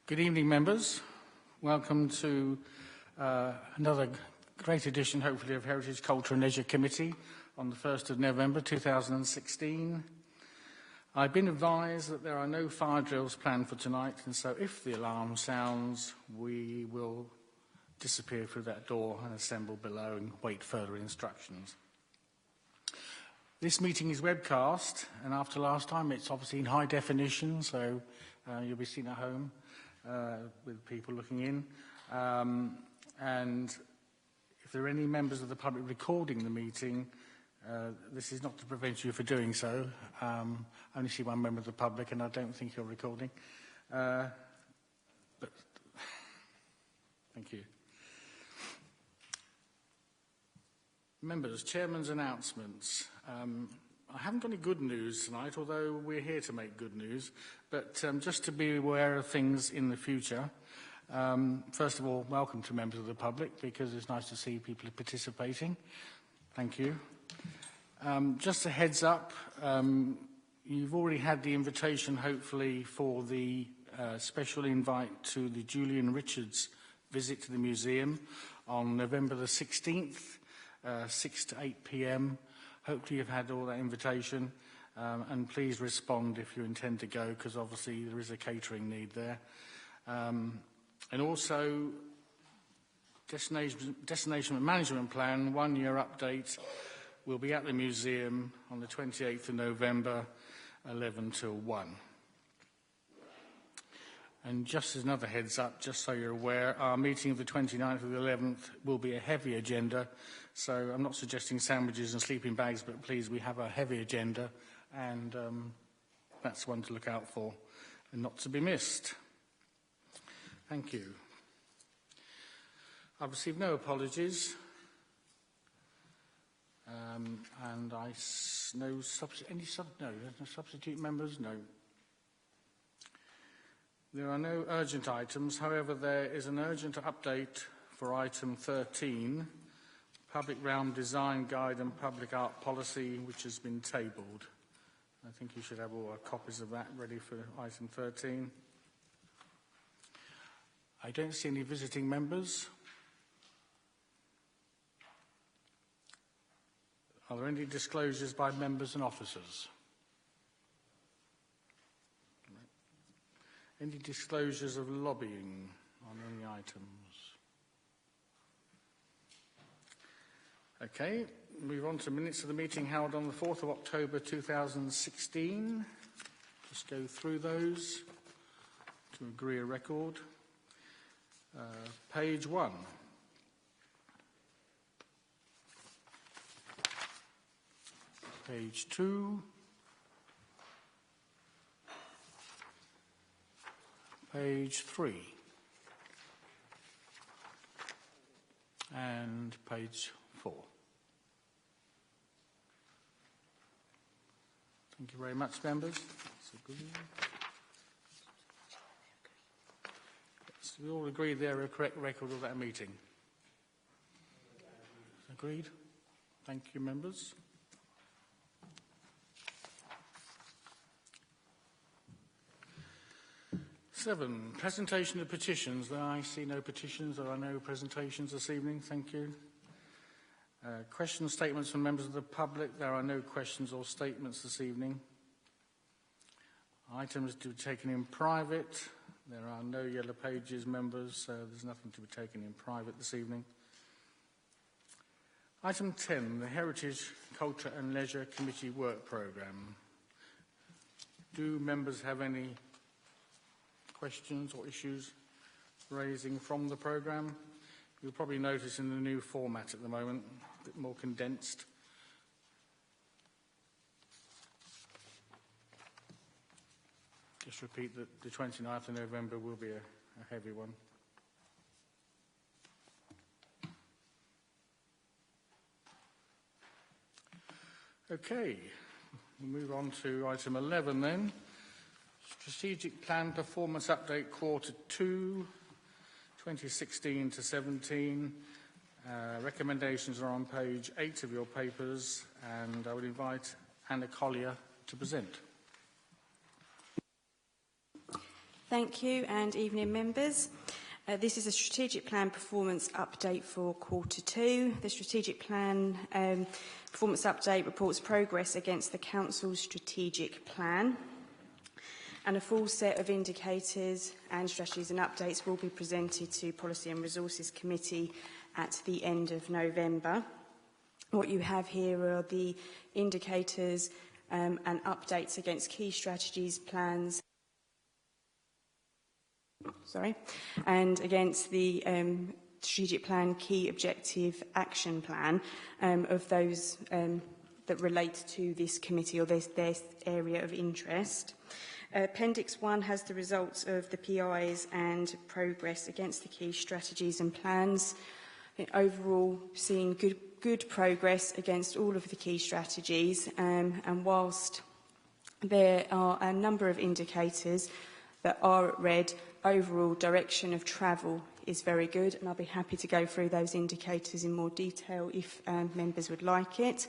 Good evening, members. Welcome to another great edition, hopefully, of Heritage, Culture and Leisure Committee on the 1st of November 2016. I've been advised that there are no fire drills planned for tonight, and so if the alarm sounds, we will disappear through that door and assemble below and wait further instructions. This meeting is webcast, and after last time, it's obviously in high definition, so you'll be seen at home with people looking in. And if there are any members of the public recording the meeting, this is not to prevent you from doing so. I only see one member of the public, and I don't think you're recording. But thank you. Members, Chairman's announcements. I haven't got any good news tonight, although we're here to make good news. But just to be aware of things in the future, first of all, welcome to members of the public, because it's nice to see people participating. Thank you. Just a heads up, you've already had the invitation, hopefully, for the special invite to the Julian Richards visit to the museum on November the 16th, 6 to 8 p.m. Hopefully you've had all that invitation, and please respond if you intend to go, because obviously there is a catering need there. And also, Destination Management Plan, 1-year update, will be at the museum on the 28th of November, 11 till 1. And just as another heads up, just so you're aware, our meeting of the 29th of the 11th will be a heavy agenda. So I'm not suggesting sandwiches and sleeping bags, but please, we have a heavy agenda, and that's one to look out for and not to be missed. Thank you. I've received no apologies, and no substitute members, no. There are no urgent items. However, there is an urgent update for item 13, Public Realm Design Guide and Public Art Policy, which has been tabled. I think you should have all copies of that ready for item 13. I don't see any visiting members. Are there any disclosures by members and officers? Any disclosures of lobbying on any items? Okay, move on to minutes of the meeting held on the 4th of October 2016. Just go through those to agree a record. Page 1. Page 2. Page 3. And page 4. Thank you very much, members. So we all agree there are a correct record of that meeting. Agreed? Thank you, members. Seven, presentation of petitions. I see no petitions. There are no presentations this evening. Thank you. Question statements from members of the public. There are no questions or statements this evening. Items to be taken in private. There are no yellow pages, members, so there's nothing to be taken in private this evening. Item 10, the Heritage, Culture and Leisure Committee Work Programme. Do members have any questions or issues raising from the programme? You'll probably notice in the new format at the moment, a bit more condensed. Just repeat that the 29th of November will be a heavy one. Okay, we'll move on to item 11 then. Strategic Plan Performance Update Quarter 2, 2016 to 17. Recommendations are on page 8 of your papers, and I would invite Anna Collier to present. Thank you, and evening members. This is a strategic plan performance update for Q2. The strategic plan performance update reports progress against the Council's strategic plan, and a full set of indicators and strategies and updates will be presented to Policy and Resources Committee at the end of November. What you have here are the indicators and updates against key strategies, plans, and against the strategic plan key objective action plan of those that relate to this committee or their area of interest. Appendix 1 has the results of the PIs and progress against the key strategies and plans. I think overall, seeing good progress against all of the key strategies, and whilst there are a number of indicators that are at red, overall direction of travel is very good, and I'll be happy to go through those indicators in more detail if members would like it.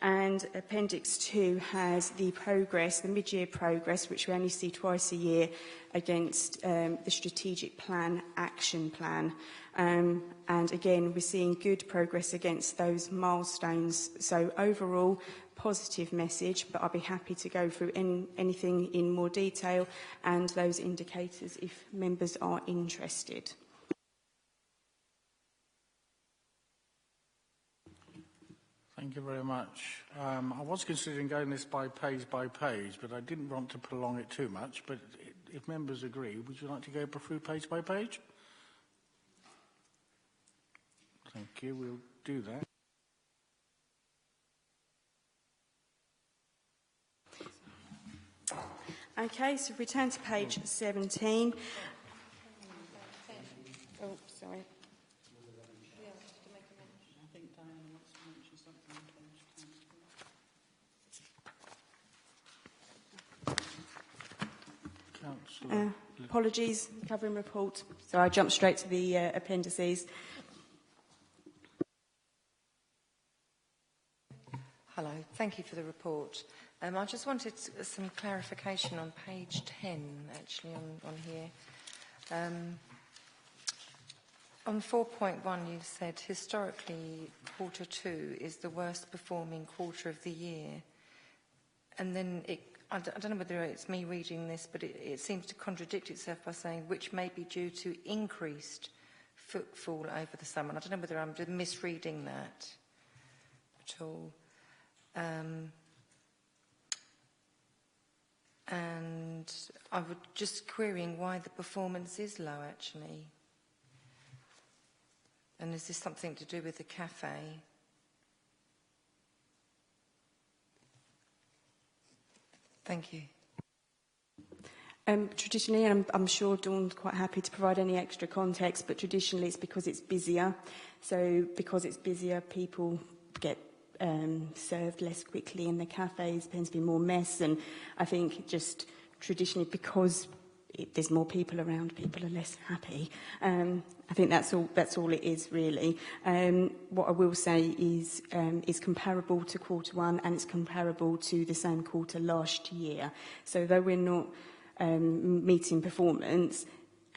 And Appendix 2 has the progress, the mid-year progress, which we only see twice a year, against the strategic plan, action plan. And again, we're seeing good progress against those milestones. So overall, positive message, but I'll be happy to go through anything in more detail and those indicators if members are interested. Thank you very much. I was considering going this by page, but I didn't want to prolong it too much. But if members agree, would you like to go through page by page? Thank you. We'll do that. Okay, so if we turn to page 17. Oh, sorry. Apologies, covering report. So I jumped straight to the appendices. Hello, thank you for the report. I just wanted some clarification on page 10, actually, on here. On 4.1, you've said historically Q2 is the worst performing quarter of the year. And then I don't know whether it's me reading this, but it seems to contradict itself by saying which may be due to increased footfall over the summer. And I don't know whether I'm misreading that at all. And I was just querying why the performance is low, actually. And is this something to do with the cafe? Thank you. Traditionally, and I'm sure Dawn's quite happy to provide any extra context, but traditionally it's because it's busier. So because it's busier, people get served less quickly in the cafes, there tends to be more mess, and I think just traditionally because there's more people around, people are less happy. I think that's all it is really. What I will say is comparable to Q1 and it's comparable to the same quarter last year. So though we're not meeting performance,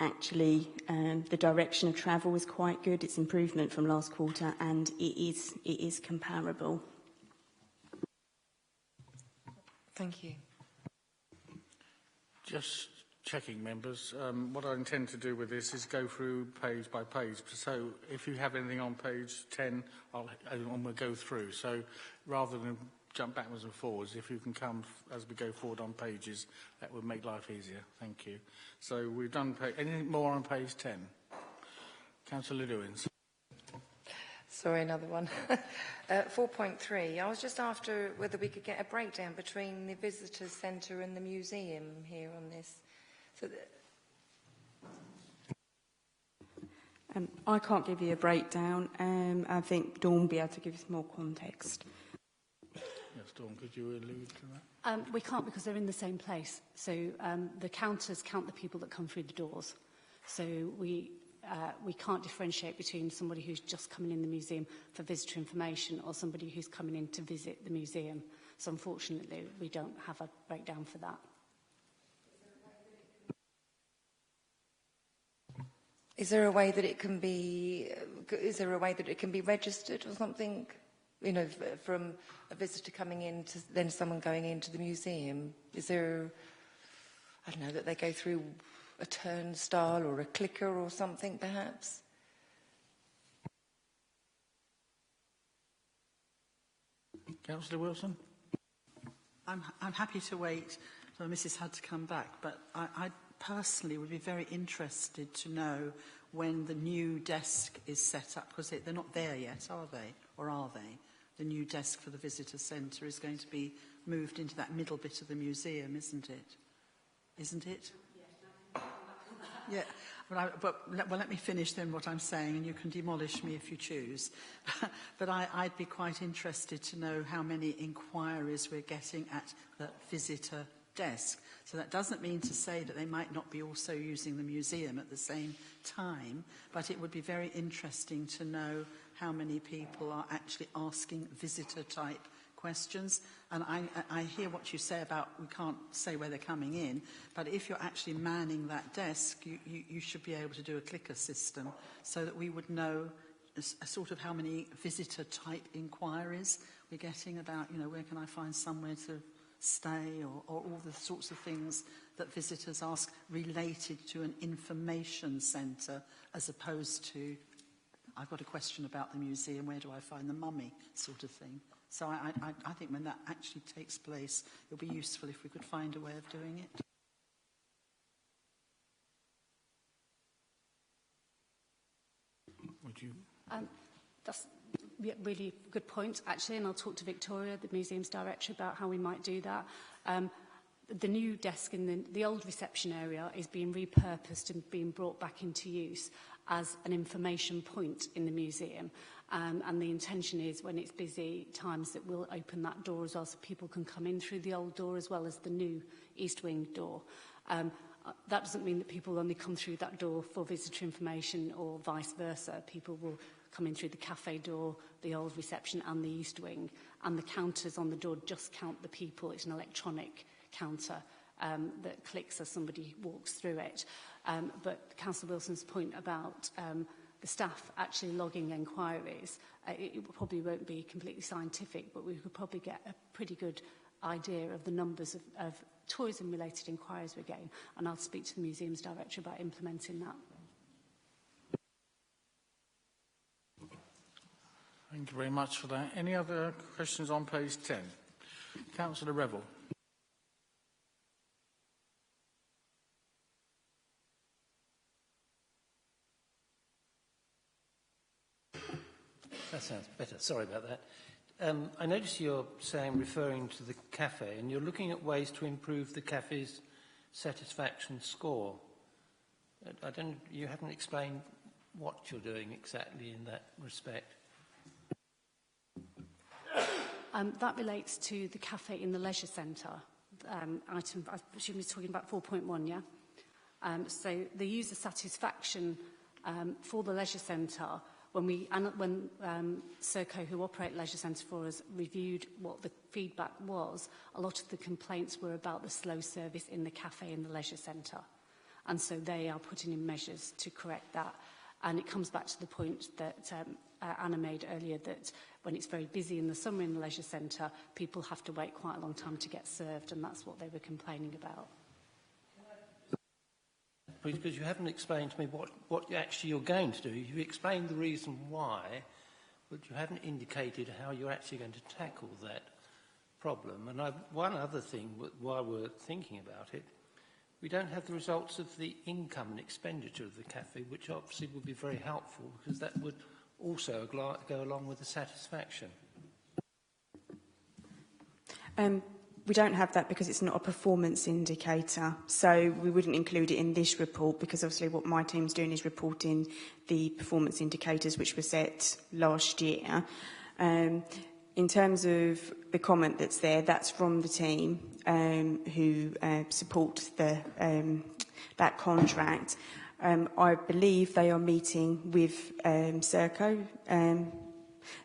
actually the direction of travel is quite good. It's improvement from last quarter and it is comparable. Thank you. Just checking, members. What I intend to do with this is go through page by page. So if you have anything on page 10, we'll go through. So rather than jump backwards and forwards, if you can come as we go forward on pages, that would make life easier. Thank you. So we've done anything more on page 10? Councillor Lewins. Sorry, another one. 4.3. I was just after whether we could get a breakdown between the visitors centre and the museum here on this. So I can't give you a breakdown. I think Dawn will be able to give us more context. Yes, Dawn, could you allude to that? We can't because they're in the same place. So the counters count the people that come through the doors. So we can't differentiate between somebody who's just coming in the museum for visitor information or somebody who's coming in to visit the museum. So unfortunately, we don't have a breakdown for that. Is there a way that it can be? Is there a way that it can be registered or something? You know, from a visitor coming in to then someone going into the museum. Is there? I don't know, that they go through a turnstile or a clicker or something, perhaps. Councillor Wilson? I'm happy to wait for Mrs Hudd to come back, but I personally would be very interested to know when the new desk is set up, because they're not there yet, are they? Or are they? The new desk for the visitor centre is going to be moved into that middle bit of the museum, isn't it? Isn't it? Yeah, well, let me finish then what I'm saying, and you can demolish me if you choose. But I'd be quite interested to know how many inquiries we're getting at the visitor desk. So that doesn't mean to say that they might not be also using the museum at the same time, but it would be very interesting to know how many people are actually asking visitor-type questions. And I hear what you say about we can't say where they're coming in, but if you're actually manning that desk, you should be able to do a clicker system so that we would know a sort of how many visitor-type inquiries we're getting about, you know, where can I find somewhere to stay, or all the sorts of things that visitors ask related to an information centre, as opposed to, I've got a question about the museum, where do I find the mummy, sort of thing. So I think when that actually takes place, it would be useful if we could find a way of doing it. Would you? That's a really good point, actually, and I'll talk to Victoria, the museum's director, about how we might do that. The new desk in the old reception area is being repurposed and being brought back into use as an information point in the museum. And the intention is, when it's busy times, that we'll open that door as well, so people can come in through the old door as well as the new East Wing door. That doesn't mean that people only come through that door for visitor information or vice versa. People will come in through the cafe door, the old reception and the East Wing. And the counters on the door just count the people. It's an electronic counter that clicks as somebody walks through it. But Councillor Wilson's point about the staff actually logging enquiries, it probably won't be completely scientific, but we could probably get a pretty good idea of the numbers of tourism-related inquiries we're getting, and I'll speak to the museum's director about implementing that. Thank you very much for that. Any other questions on page 10? Councillor Revel. That sounds better. Sorry about that. I notice you're referring to the cafe, and you're looking at ways to improve the cafe's satisfaction score. I don't. You haven't explained what you're doing exactly in that respect. That relates to the cafe in the leisure centre item. I presume you're talking about 4.1, yeah? So the user satisfaction for the leisure centre, when Serco, who operate leisure centre for us, reviewed what the feedback was, a lot of the complaints were about the slow service in the cafe in the leisure centre. And so they are putting in measures to correct that. And it comes back to the point that Anna made earlier, that when it's very busy in the summer in the leisure centre, people have to wait quite a long time to get served, and that's what they were complaining about. Because you haven't explained to me what actually you're going to do. You've explained the reason why, but you haven't indicated how you're actually going to tackle that problem. And one other thing, while we're thinking about it, we don't have the results of the income and expenditure of the cafe, which obviously would be very helpful, because that would also go along with the satisfaction. We don't have that because it's not a performance indicator, so we wouldn't include it in this report, because obviously what my team's doing is reporting the performance indicators which were set last year. In terms of the comment that's there, that's from the team who support that contract. I believe they are meeting with Serco, and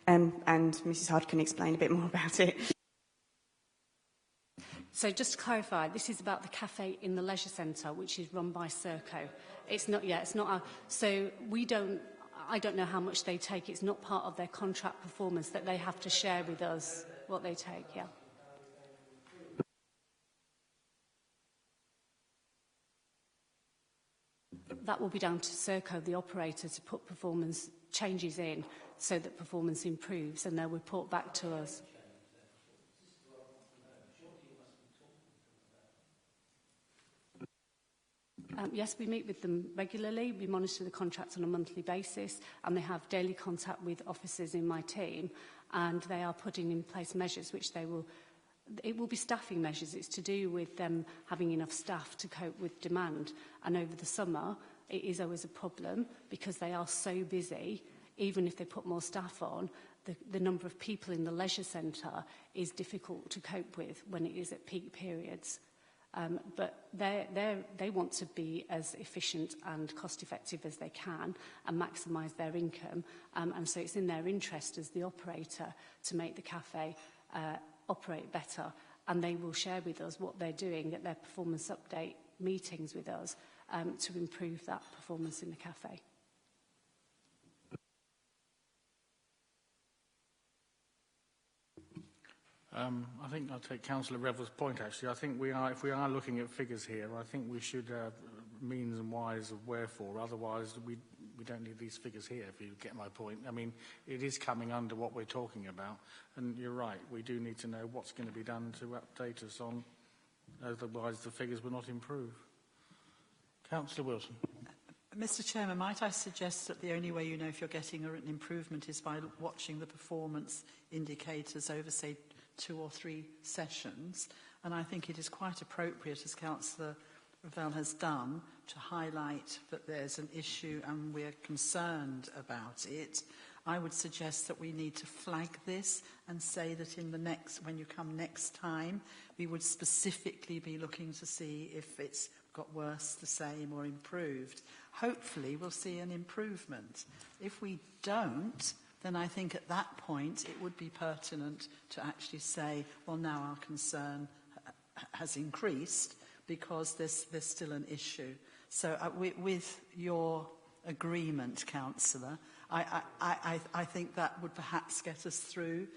Mrs Hudd can explain a bit more about it. So just to clarify, this is about the cafe in the leisure centre, which is run by Serco. It's not, yeah, it's not our, so I don't know how much they take. It's not part of their contract performance that they have to share with us what they take, yeah. That will be down to Serco, the operator, to put performance changes in so that performance improves, and they'll report back to us. Yes, we meet with them regularly. We monitor the contracts on a monthly basis, and they have daily contact with officers in my team, and they are putting in place measures which it will be staffing measures. It's to do with them having enough staff to cope with demand. And over the summer, it is always a problem because they are so busy. Even if they put more staff on, the number of people in the leisure centre is difficult to cope with when it is at peak periods. But they want to be as efficient and cost-effective as they can and maximise their income. And so it's in their interest as the operator to make the cafe operate better. And they will share with us what they're doing at their performance update meetings with us to improve that performance in the cafe. I think I'll take Councillor Revell's point, actually. I think if we are looking at figures here, I think we should have means and whys of wherefore. Otherwise, we don't need these figures here, if you get my point. I mean, it is coming under what we're talking about. And you're right, we do need to know what's going to be done to update us on, otherwise the figures will not improve. Councillor Wilson. Mr Chairman, might I suggest that the only way you know if you're getting an improvement is by watching the performance indicators over, say, 2 or 3 sessions, and I think it is quite appropriate, as Councillor Revell has done, to highlight that there's an issue and we're concerned about it. I would suggest that we need to flag this and say that when you come next time, we would specifically be looking to see if it's got worse, the same, or improved. Hopefully, we'll see an improvement. If we don't, then I think at that point it would be pertinent to actually say, well, now our concern has increased because there's still an issue. So with your agreement, Councillor, I think that would perhaps get us through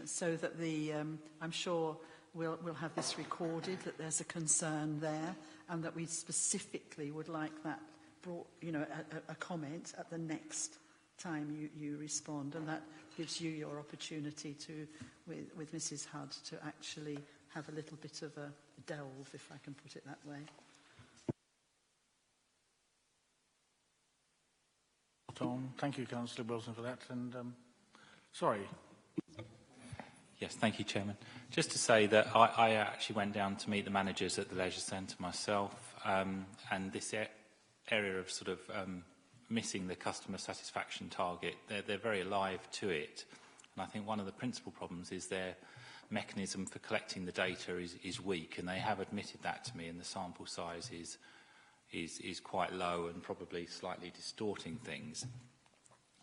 so that I'm sure we'll have this recorded, that there's a concern there, and that we specifically would like that brought, a comment at the next time you respond, and that gives you your opportunity to, with Mrs. Hudd, to actually have a little bit of a delve, if I can put it that way. Tom, thank you, Councillor Wilson, for that. And sorry. Yes, thank you, Chairman. Just to say that I actually went down to meet the managers at the Leisure Centre myself, and this area of sort of missing the customer satisfaction target, they're very alive to it. And I think one of the principal problems is their mechanism for collecting the data is weak, and they have admitted that to me, and the sample size is quite low and probably slightly distorting things.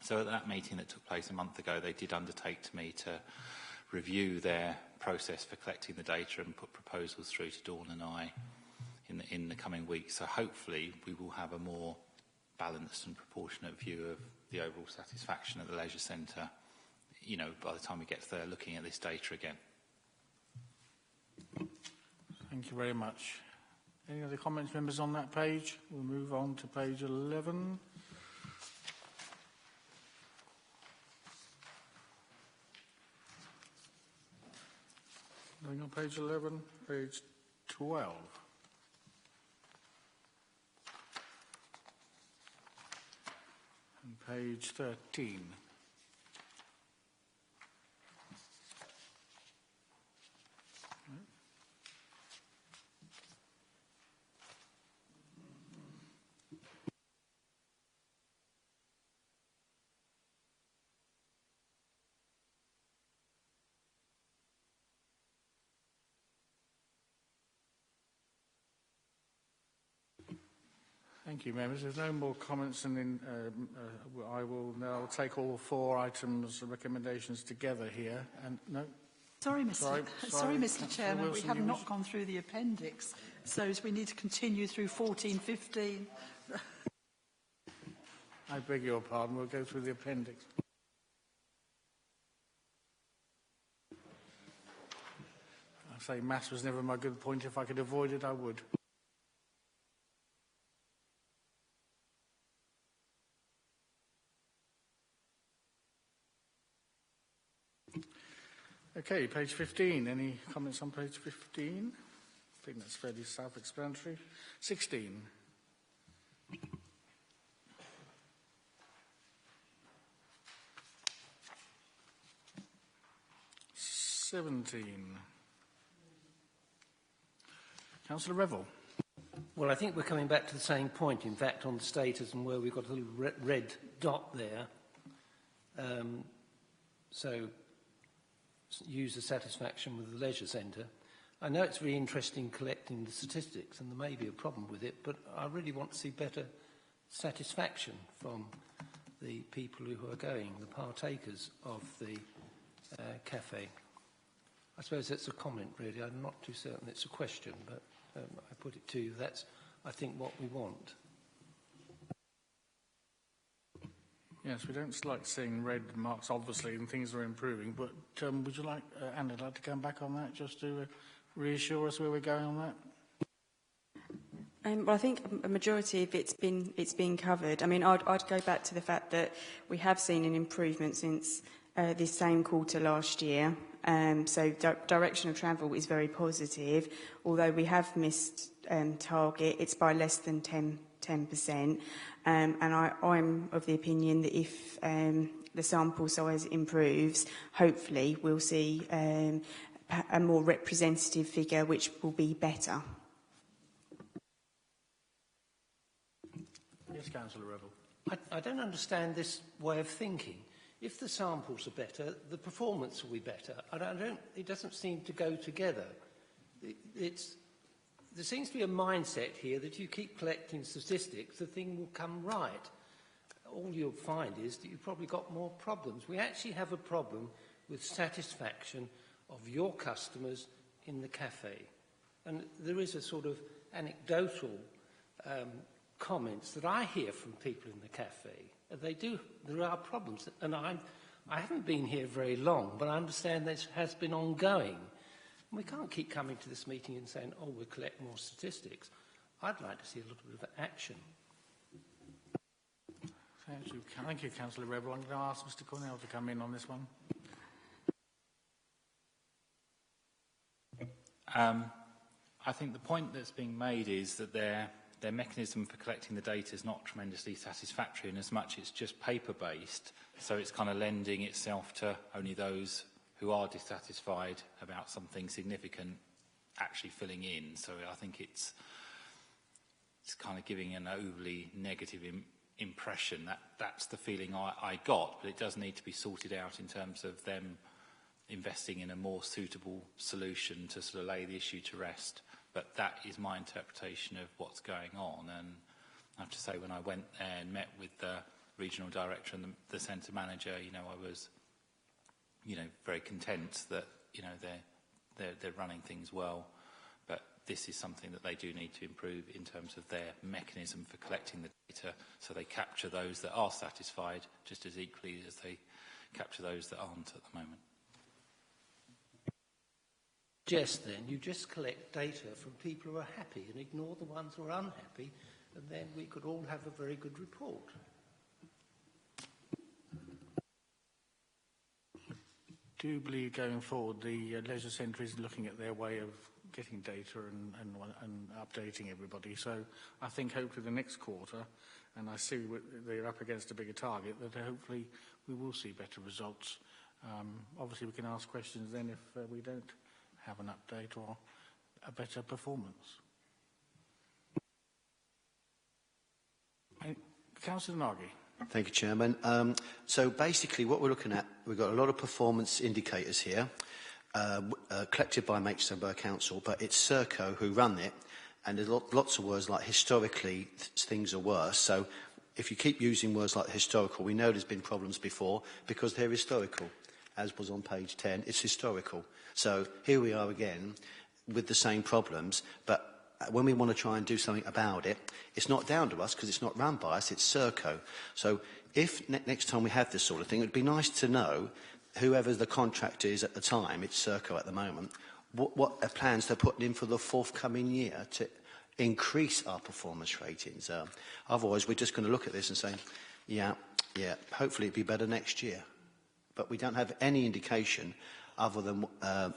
So at that meeting that took place a month ago, they did undertake to me to review their process for collecting the data and put proposals through to Dawn and I in the coming weeks. So hopefully we will have a more balanced and proportionate view of the overall satisfaction at the Leisure Centre, by the time we get there looking at this data again. Thank you very much. Any other comments, members, on that page? We'll move on to page 11. Going on page 11, page 12. And page 13. Thank you, members. There's no more comments, and then I will now take all 4 items, recommendations together here. And no. Sorry, Mr. Chairman, we Wilson, have you not wish- gone through the appendix, so we need to continue through 14, 15. I beg your pardon, we'll go through the appendix. I say maths was never my good point. If I could avoid it, I would. Okay, page 15. Any comments on page 15? I think that's fairly self-explanatory. 16. Councillor Revel. Well, I think we're coming back to the same point, in fact, on the status and where we've got a little red dot there. So, user satisfaction with the leisure centre. I know it's very interesting collecting the statistics, and there may be a problem with it, but I really want to see better satisfaction from the people who are going, the partakers of the cafe. I suppose that's a comment, really. I'm not too certain it's a question, but I put it to you. That's, I think, what we want. Yes, we don't like seeing red marks, obviously, and things are improving, but would you like, Anne, I'd like to come back on that, just to reassure us where we're going on that? Well, I think a majority of it's been covered. I mean, I'd go back to the fact that we have seen an improvement since this same quarter last year. So direction of travel is very positive. Although we have missed target, it's by less than 10%. And I'm of the opinion that if the sample size improves, hopefully we'll see a more representative figure, which will be better. Yes, Councillor Revel. I don't understand this way of thinking. If the samples are better, the performance will be better. It doesn't seem to go together. There seems to be a mindset here that you keep collecting statistics, the thing will come right. All you'll find is that you've probably got more problems. We actually have a problem with satisfaction of your customers in the cafe. And there is a sort of anecdotal comments that I hear from people in the cafe. There are problems. And I haven't been here very long, but I understand this has been ongoing. And we can't keep coming to this meeting and saying, oh, we'll collect more statistics. I'd like to see a little bit of action. Thank you, Councillor Revel. I'm going to ask Mr Cornell to come in on this one. I think the point that's being made is that their mechanism for collecting the data is not tremendously satisfactory, in as much it's just paper-based, so it's kind of lending itself to only those who are dissatisfied about something significant actually filling in. So I think it's kind of giving an overly negative impression. That's the feeling I got, but it does need to be sorted out in terms of them investing in a more suitable solution to sort of lay the issue to rest. But that is my interpretation of what's going on. And I have to say, when I went there and met with the regional director and the centre manager, I was, very content that, they're running things well. But this is something that they do need to improve in terms of their mechanism for collecting the data, so they capture those that are satisfied just as equally as they capture those that aren't at the moment. You just collect data from people who are happy and ignore the ones who are unhappy, and then we could all have a very good report. Do you believe going forward the leisure centre is looking at their way of getting data and updating everybody? So I think hopefully the next quarter, and I see they're up against a bigger target, that hopefully we will see better results. Obviously we can ask questions then if we don't have an update or a better performance. Councillor Nagy. Thank you, Chairman. So basically what we're looking at, we've got a lot of performance indicators here, collected by Maidstone Borough Council, but it's Serco who run it, and there's lots of words like historically things are worse. So if you keep using words like historical, we know there's been problems before because they're historical. As was on page 10, it's historical. So here we are again with the same problems, but when we want to try and do something about it, it's not down to us because it's not run by us, it's Serco. So if next time we have this sort of thing, it would be nice to know, whoever the contractor is at the time, it's Serco at the moment, what plans they're putting in for the forthcoming year to increase our performance ratings. Otherwise, we're just going to look at this and say, yeah, hopefully it'll be better next year. But we don't have any indication other than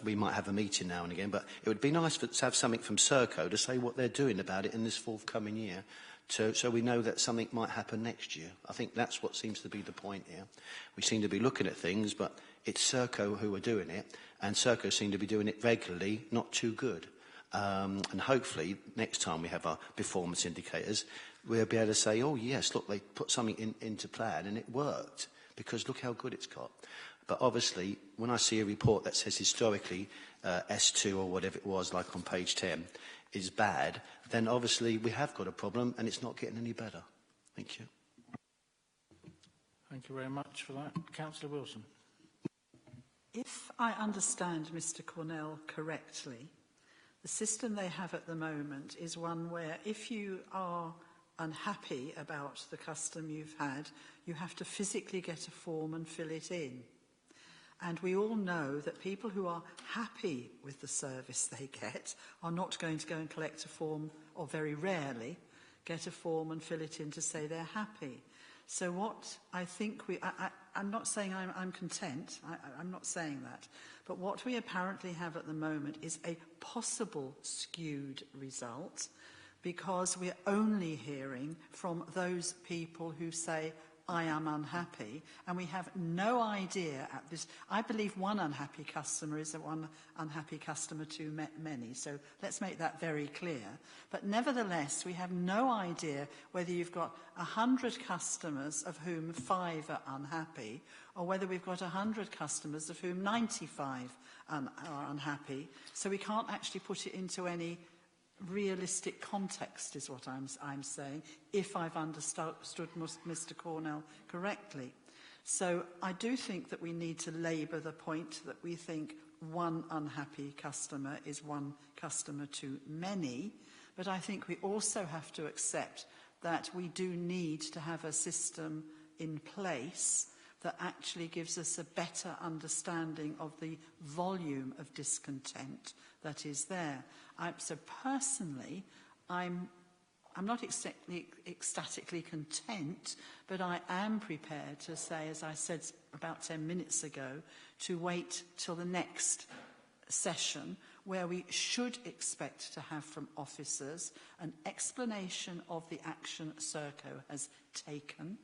we might have a meeting now and again. But it would be nice to have something from Serco to say what they're doing about it in this forthcoming year, so we know that something might happen next year. I think that's what seems to be the point here. We seem to be looking at things, but it's Serco who are doing it, and Serco seem to be doing it regularly, not too good. And hopefully, next time we have our performance indicators, we'll be able to say, oh yes, look, they put something into plan and it worked, because look how good it's got. But obviously, when I see a report that says historically S2 or whatever it was, like on page 10, is bad, then obviously we have got a problem and it's not getting any better. Thank you. Thank you very much for that. Councillor Wilson. If I understand Mr. Cornell correctly, the system they have at the moment is one where if you are unhappy about the custom you've had, you have to physically get a form and fill it in. And we all know that people who are happy with the service they get are not going to go and collect a form, or very rarely get a form and fill it in to say they're happy. So what I think I'm not saying I'm content, I'm not saying that, but what we apparently have at the moment is a possible skewed result, because we're only hearing from those people who say, I am unhappy, and we have no idea at this. I believe one unhappy customer is one unhappy customer too many, so let's make that very clear. But nevertheless, we have no idea whether you've got 100 customers of whom 5 are unhappy, or whether we've got 100 customers of whom 95 are unhappy. So we can't actually put it into any realistic context, is what I'm saying, if I've understood Mr. Cornell correctly. So I do think that we need to labour the point that we think one unhappy customer is one customer too many, but I think we also have to accept that we do need to have a system in place that actually gives us a better understanding of the volume of discontent that is there. So personally, I'm not ecstatically content, but I am prepared to say, as I said about 10 minutes ago, to wait till the next session, where we should expect to have from officers an explanation of the action Serco has taken,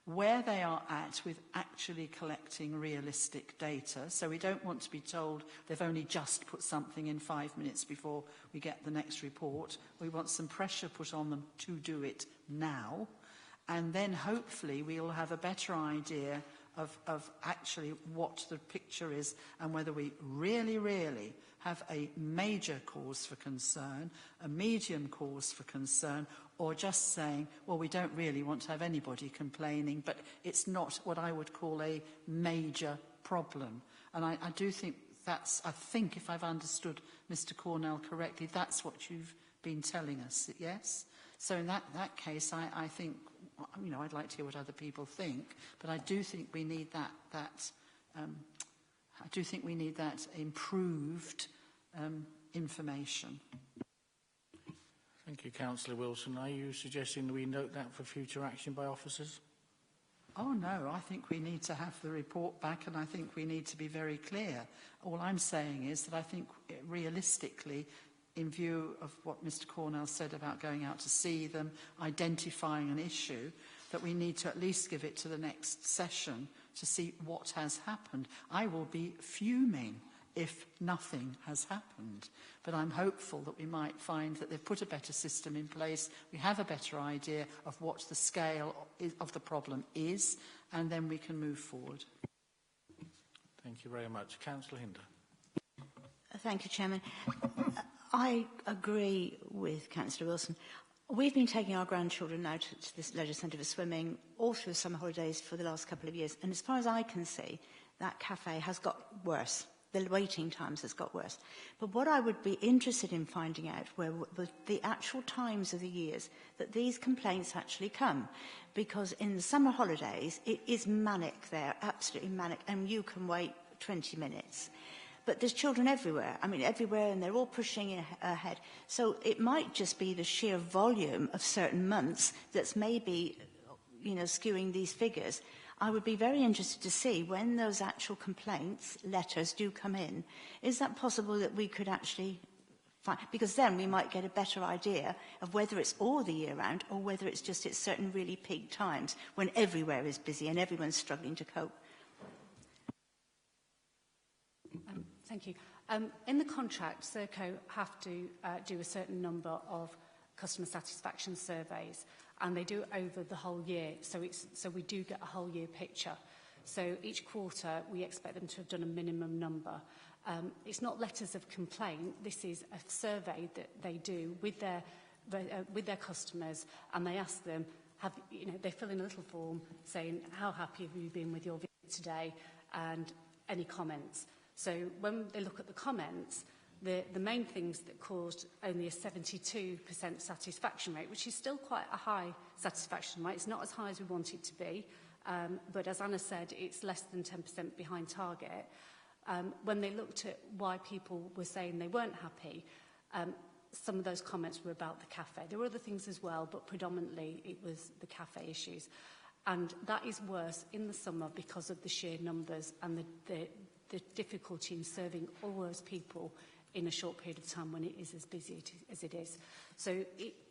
where they are at with actually collecting realistic data. So we don't want to be told they've only just put something in 5 minutes before we get the next report. We want some pressure put on them to do it now. And then hopefully we'll have a better idea of actually what the picture is, and whether we really have a major cause for concern, a medium cause for concern, or just saying, well, we don't really want to have anybody complaining, but it's not what I would call a major problem. And I do think that's, I think if I've understood Mr. Cornell correctly, that's what you've been telling us, yes? So in that case, I think, you know, I'd like to hear what other people think, but I do think we need that improved information. Thank you, Councillor Wilson. Are you suggesting that we note that for future action by officers? Oh no, I think we need to have the report back, and I think we need to be very clear. All I'm saying is that I think realistically, in view of what Mr. Cornell said about going out to see them, identifying an issue, that we need to at least give it to the next session to see what has happened. I will be fuming if nothing has happened. But I'm hopeful that we might find that they've put a better system in place, we have a better idea of what the scale of the problem is, and then we can move forward. Thank you very much. Councillor Hinder. Thank you, Chairman. I agree with Councillor Wilson. We've been taking our grandchildren out to this leisure centre for swimming all through the summer holidays for the last couple of years, and as far as I can see, that cafe has got worse. the waiting times has got worse. But what I would be interested in finding out were the actual times of the years that these complaints actually come. Because in the summer holidays, it is manic there, absolutely manic, and you can wait 20 minutes. But there's children everywhere. I mean, everywhere, and they're all pushing ahead. So it might just be the sheer volume of certain months that's maybe, you know, skewing these figures. I would be very interested to see when those actual complaints, letters do come in, is that possible that we could actually find, because then we might get a better idea of whether it's all the year round or whether it's just at certain really peak times when everywhere is busy and everyone's struggling to cope. Thank you. In the contract, Serco have to do a certain number of customer satisfaction surveys, and they do it over the whole year, so we do get a whole year picture. So each quarter, we expect them to have done a minimum number. It's not letters of complaint. This is a survey that they do with their customers, and they ask them, they fill in a little form saying, how happy have you been with your visit today, and any comments. So when they look at the comments, the main things that caused only a 72% satisfaction rate, which is still quite a high satisfaction rate. It's not as high as we want it to be, but as Anna said, it's less than 10% behind target. When they looked at why people were saying they weren't happy, some of those comments were about the cafe. There were other things as well, but predominantly it was the cafe issues. And that is worse in the summer because of the sheer numbers and the difficulty in serving all those people in a short period of time when it is as busy as it is. So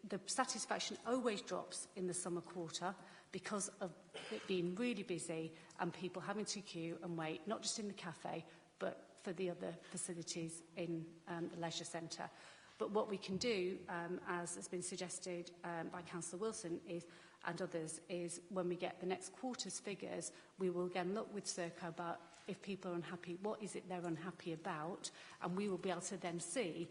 the satisfaction always drops in the summer quarter because of it being really busy and people having to queue and wait, not just in the cafe, but for the other facilities in the leisure centre. But what we can do, as has been suggested by Councillor Wilson and others, is when we get the next quarter's figures, we will again look with Serco about if people are unhappy, what is it they're unhappy about, and we will be able to then see,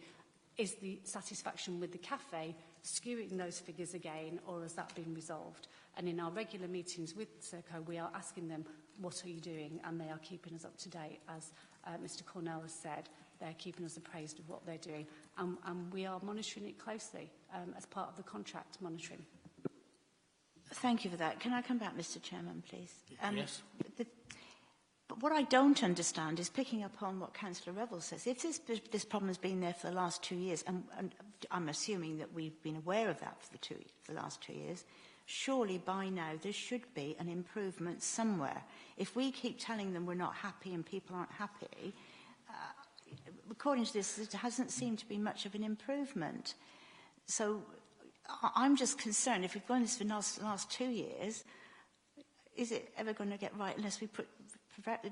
is the satisfaction with the cafe skewing those figures again, or has that been resolved? And in our regular meetings with Serco, we are asking them, what are you doing? And they are keeping us up to date, as Mr Cornell has said. They're keeping us appraised of what they're doing, and we are monitoring it closely as part of the contract monitoring. Thank you for that. Can I come back, Mr Chairman, please? Yes. But what I don't understand is picking up on what Councillor Revel says. If this problem has been there for the last 2 years, and I'm assuming that we've been aware of that for the last 2 years, surely by now there should be an improvement somewhere. If we keep telling them we're not happy and people aren't happy, according to this, there hasn't seemed to be much of an improvement. So I'm just concerned, if we've gone this for the last 2 years, is it ever going to get right unless we put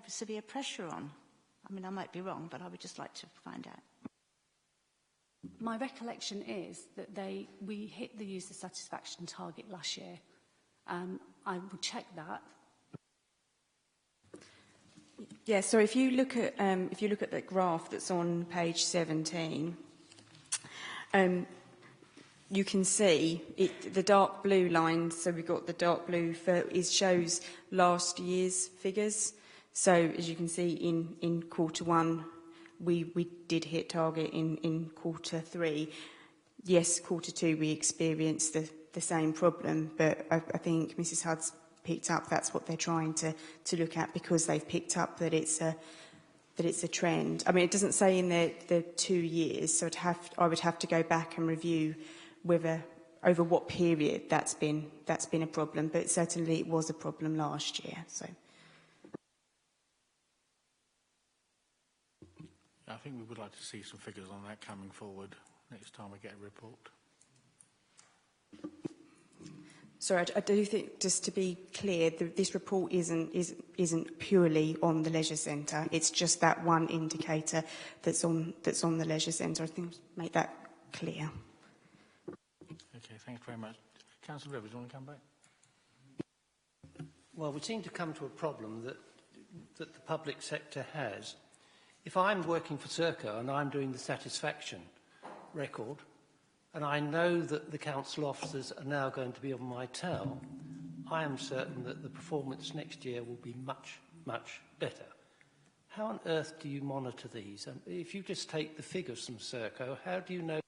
severe pressure on? I mean, I might be wrong, but I would just like to find out. My recollection is that we hit the user satisfaction target last year. I will check that. Yeah, so if you look at the graph that's on page 17, you can see the dark blue line. So we've got the dark blue shows last year's figures. So as you can see, in quarter one, we did hit target. In quarter three, yes, quarter two we experienced the same problem, but I think Mrs Hudd's picked up that's what they're trying to look at, because they've picked up that it's a trend. I mean, it doesn't say in the 2 years, so I would have to go back and review whether over what period that's been a problem, but certainly it was a problem last year. So I think we would like to see some figures on that coming forward next time we get a report. Sorry, I do think, just to be clear, this report isn't purely on the leisure centre. It's just that one indicator that's on the leisure centre. I think make that clear. Okay, thanks very much. Councillor Rivers, do you want to come back? Well, we seem to come to a problem that the public sector has. If I'm working for Serco and I'm doing the satisfaction record, and I know that the council officers are now going to be on my tail, I am certain that the performance next year will be much, much better. how on earth do you monitor these? If you just take the figures from Serco, how do you know?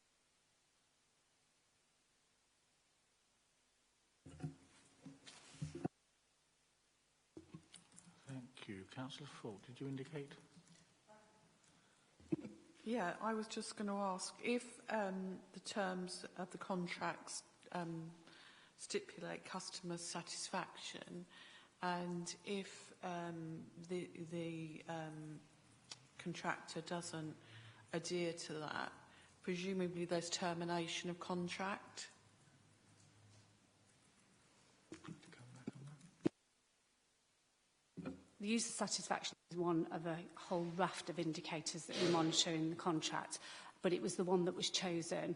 Thank you. Councillor Ford, did you indicate? Yeah, I was just going to ask if the terms of the contracts stipulate customer satisfaction, and if the contractor doesn't adhere to that, presumably there's termination of contract. The user satisfaction is one of a whole raft of indicators that we monitor in the contract, but it was the one that was chosen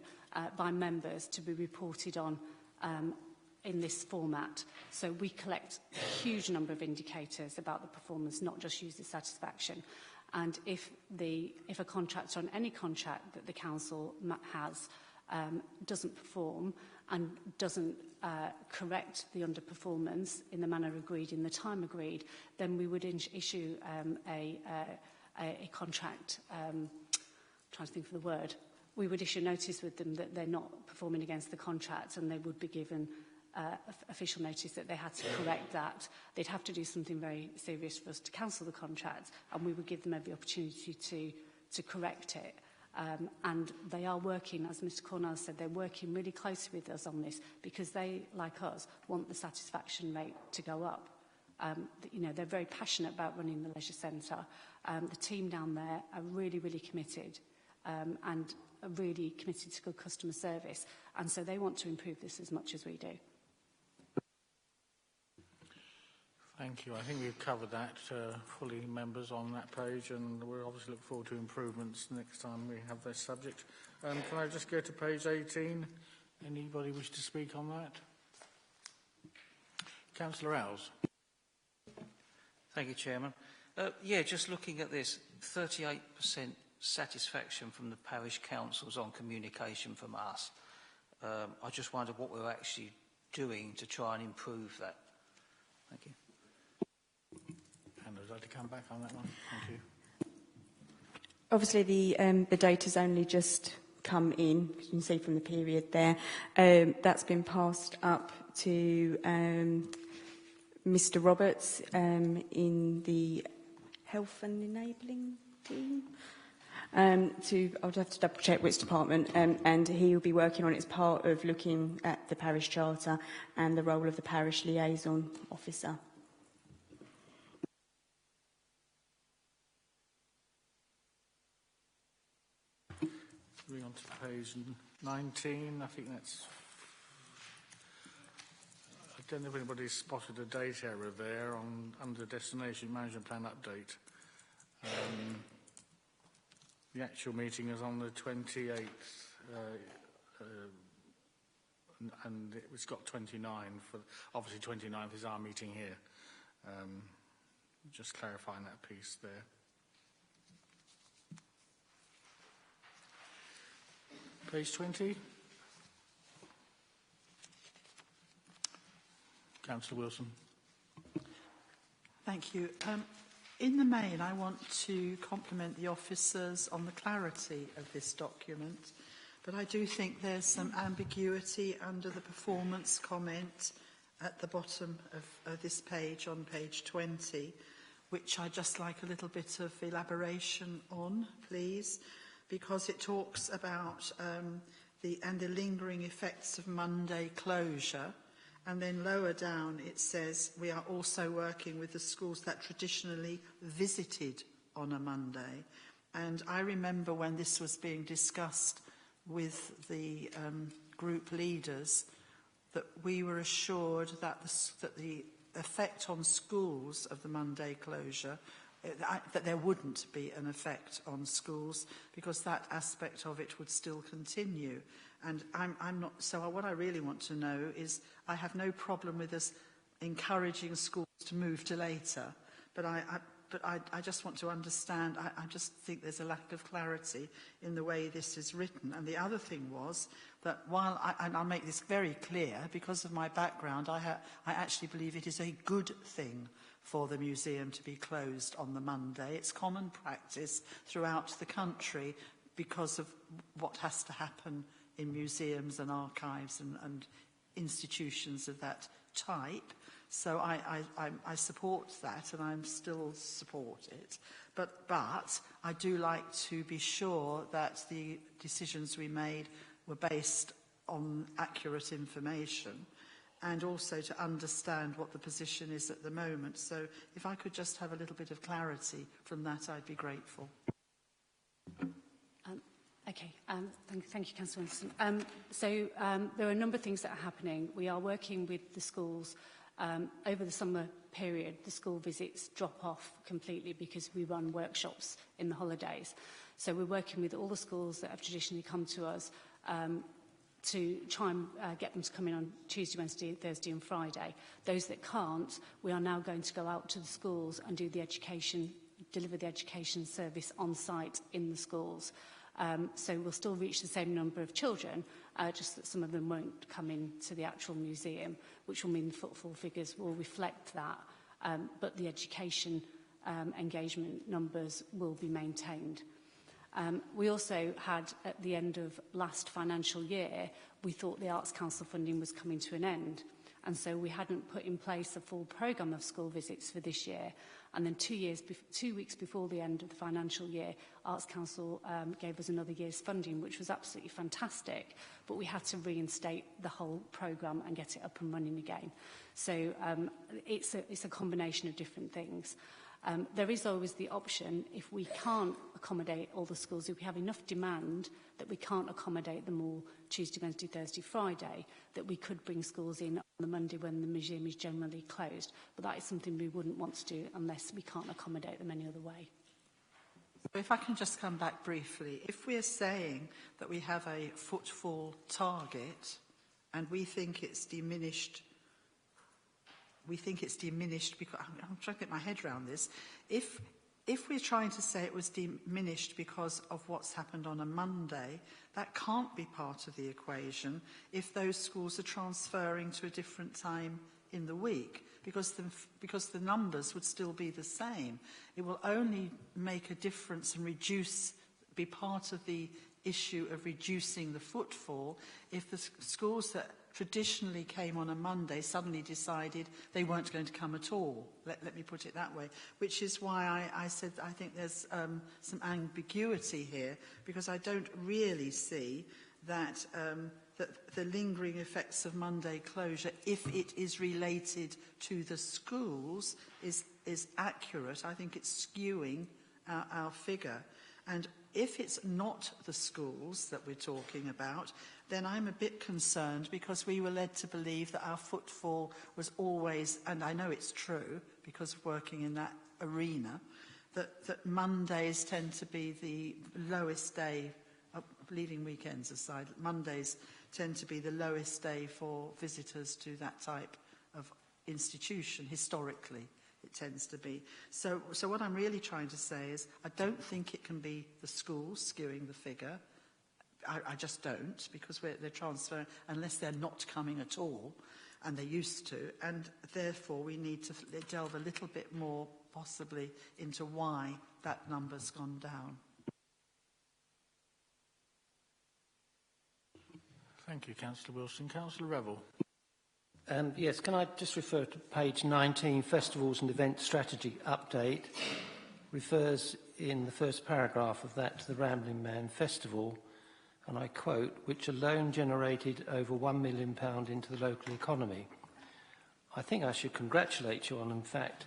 by members to be reported on in this format. So we collect a huge number of indicators about the performance, not just user satisfaction. And if a contractor on any contract that the council has doesn't perform and doesn't correct the underperformance in the manner agreed in the time agreed, then we would issue a contract, trying to think of the word, we would issue notice with them that they're not performing against the contract, and they would be given official notice that they had to correct that. They'd have to do something very serious for us to cancel the contract, and we would give them every opportunity to correct it. And they are working, as Mr Cornell said, they're working really closely with us on this because they, like us, want the satisfaction rate to go up. You know, they're very passionate about running the leisure centre. The team down there are really, really committed and are really committed to good customer service. And so they want to improve this as much as we do. Thank you. I think we've covered that fully, members, on that page, and we'll obviously look forward to improvements next time we have this subject. Can I just go to page 18? Anybody wish to speak on that? Councillor Owls. Thank you, Chairman. Yeah, just looking at this, 38% satisfaction from the parish councils on communication from us. I just wondered what we're actually doing to try and improve that. Thank you. And I'd like to come back on that one. Thank you. Obviously, the data's only just come in. You can see from the period there. That's been passed up to Mr Roberts in the Health and Enabling team. I'll have to double check which department, and he will be working on it as part of looking at the parish charter and the role of the parish liaison officer. Moving on to page 19, I think that's... I don't know if anybody's spotted a date error there under Destination Management Plan Update. The actual meeting is on the 28th, and it's got 29. Obviously, 29th is our meeting here. Just clarifying that piece there. Page 20. Councillor Wilson. Thank you. In the main, I want to compliment the officers on the clarity of this document, but I do think there's some ambiguity under the performance comment at the bottom of this page, on page 20, which I'd just like a little bit of elaboration on, please, because it talks about the lingering effects of Monday closure. And then lower down it says, we are also working with the schools that traditionally visited on a Monday. And I remember when this was being discussed with the group leaders, that we were assured that the effect on schools of the Monday closure, that there wouldn't be an effect on schools because that aspect of it would still continue. And I'm not, so what I really want to know is, I have no problem with us encouraging schools to move to later, but I just want to understand, I just think there's a lack of clarity in the way this is written. And the other thing was that while, and I'll make this very clear, because of my background, I actually believe it is a good thing for the museum to be closed on the Monday. It's common practice throughout the country because of what has to happen in museums and archives and institutions of that type. So I support that, and I still support it. But I do like to be sure that the decisions we made were based on accurate information, and also to understand what the position is at the moment. So if I could just have a little bit of clarity from that, I'd be grateful. Thank you, Councillor Anderson. There are a number of things that are happening. We are working with the schools. Over the summer period, the school visits drop off completely because we run workshops in the holidays. So we're working with all the schools that have traditionally come to us to try and get them to come in on Tuesday, Wednesday, Thursday and Friday. Those that can't, we are now going to go out to the schools and do the education, deliver the education service on site in the schools. So we'll still reach the same number of children, just that some of them won't come into the actual museum, which will mean the footfall figures will reflect that, but the education engagement numbers will be maintained. We also had, at the end of last financial year, we thought the Arts Council funding was coming to an end. And so we hadn't put in place a full programme of school visits for this year. And then 2 weeks before the end of the financial year, Arts Council gave us another year's funding, which was absolutely fantastic. But we had to reinstate the whole programme and get it up and running again. So it's a combination of different things. There is always the option, if we can't accommodate all the schools, if we have enough demand that we can't accommodate them all Tuesday, Wednesday, Thursday, Friday, that we could bring schools in on the Monday when the museum is generally closed. But that is something we wouldn't want to do unless we can't accommodate them any other way. If I can just come back briefly, if we're saying that we have a footfall target and we think it's diminished because I'm trying to get my head around this. If we're trying to say it was diminished because of what's happened on a Monday, that can't be part of the equation if those schools are transferring to a different time in the week, because the numbers would still be the same. It will only make a difference and be part of the issue of reducing the footfall if the schools that traditionally came on a Monday suddenly decided they weren't going to come at all. Let me put it that way, which is why I said I think there's some ambiguity here, because I don't really see that, that the lingering effects of Monday closure, if it is related to the schools, is accurate. I think it's skewing our figure. And if it's not the schools that we're talking about, then I'm a bit concerned, because we were led to believe that our footfall was always, and I know it's true because of working in that arena, that Mondays tend to be the lowest day, leaving weekends aside, Mondays tend to be the lowest day for visitors to that type of institution, historically. It tends to be. So what I'm really trying to say is I don't think it can be the schools skewing the figure. I just don't, because they're transferring, unless they're not coming at all, and they used to, and therefore we need to delve a little bit more possibly into why that number's gone down. Thank you, Councillor Wilson. Councillor Revel. Yes, can I just refer to page 19, Festivals and Event Strategy Update, refers in the first paragraph of that to the Rambling Man Festival, and I quote, which alone generated over £1 million into the local economy. I think I should congratulate you on, in fact,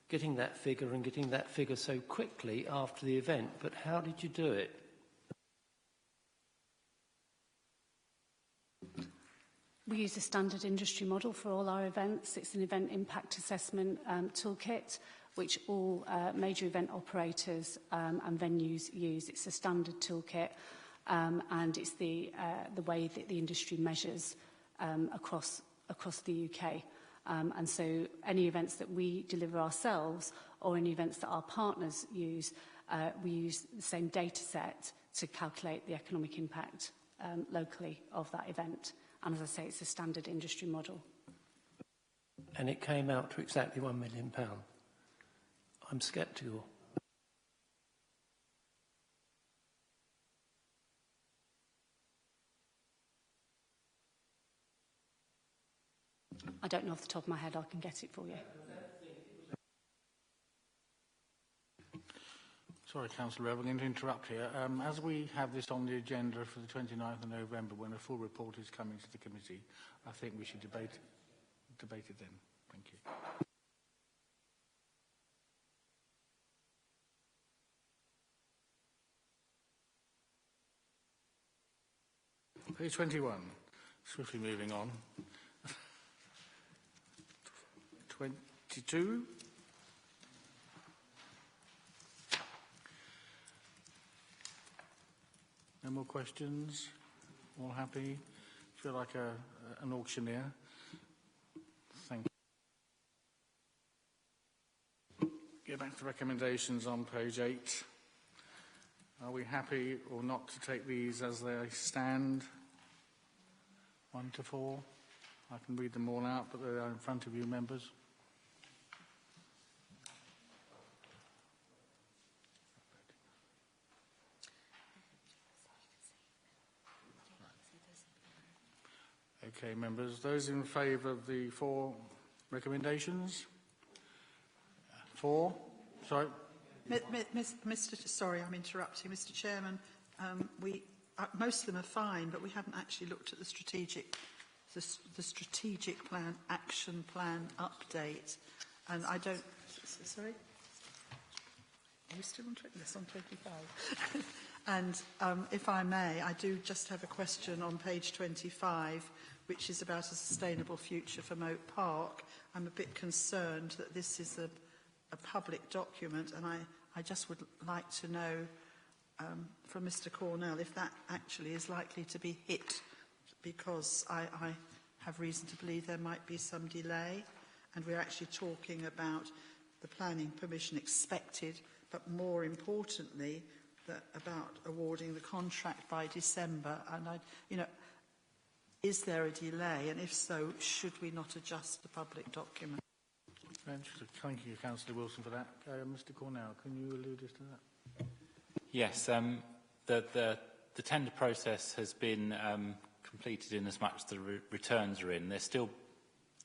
getting that figure and getting that figure so quickly after the event, but how did you do it? We use a standard industry model for all our events. It's an event impact assessment toolkit, which all major event operators and venues use. It's a standard toolkit, and it's the way that the industry measures across the UK. And so any events that we deliver ourselves or any events that our partners use, we use the same data set to calculate the economic impact locally of that event. And as I say, it's a standard industry model. And it came out to exactly £1 million? I'm sceptical. I don't know off the top of my head. I can get it for you. Sorry, Councillor, we're going to interrupt here. As we have this on the agenda for the 29th of November, when a full report is coming to the committee, I think we should debate it then. Thank you. Page 21. Swiftly moving on. 22. No more questions? All happy? Feel like an auctioneer? Thank you. Get back to recommendations on page 8. Are we happy or not to take these as they stand? 1 to 4. I can read them all out, but they are in front of you, members. Okay, members, those in favour of the 4 recommendations? 4? Sorry? Sorry, I'm interrupting. Mr Chairman, most of them are fine, but we haven't actually looked at the strategic plan, action plan update. And I don't... Sorry? Are we still on 20? Yes, on 25. And if I may, I do just have a question on page 25, which is about a sustainable future for Moat Park. I'm a bit concerned that this is a public document, and I just would like to know from Mr Cornell if that actually is likely to be hit, because I have reason to believe there might be some delay, and we're actually talking about the planning permission expected, but more importantly, about awarding the contract by December. And is there a delay? And if so, should we not adjust the public document? Thank you, Councillor Wilson, for that. Mr Cornell, can you allude us to that? Yes, the tender process has been completed in as much as the returns are in. The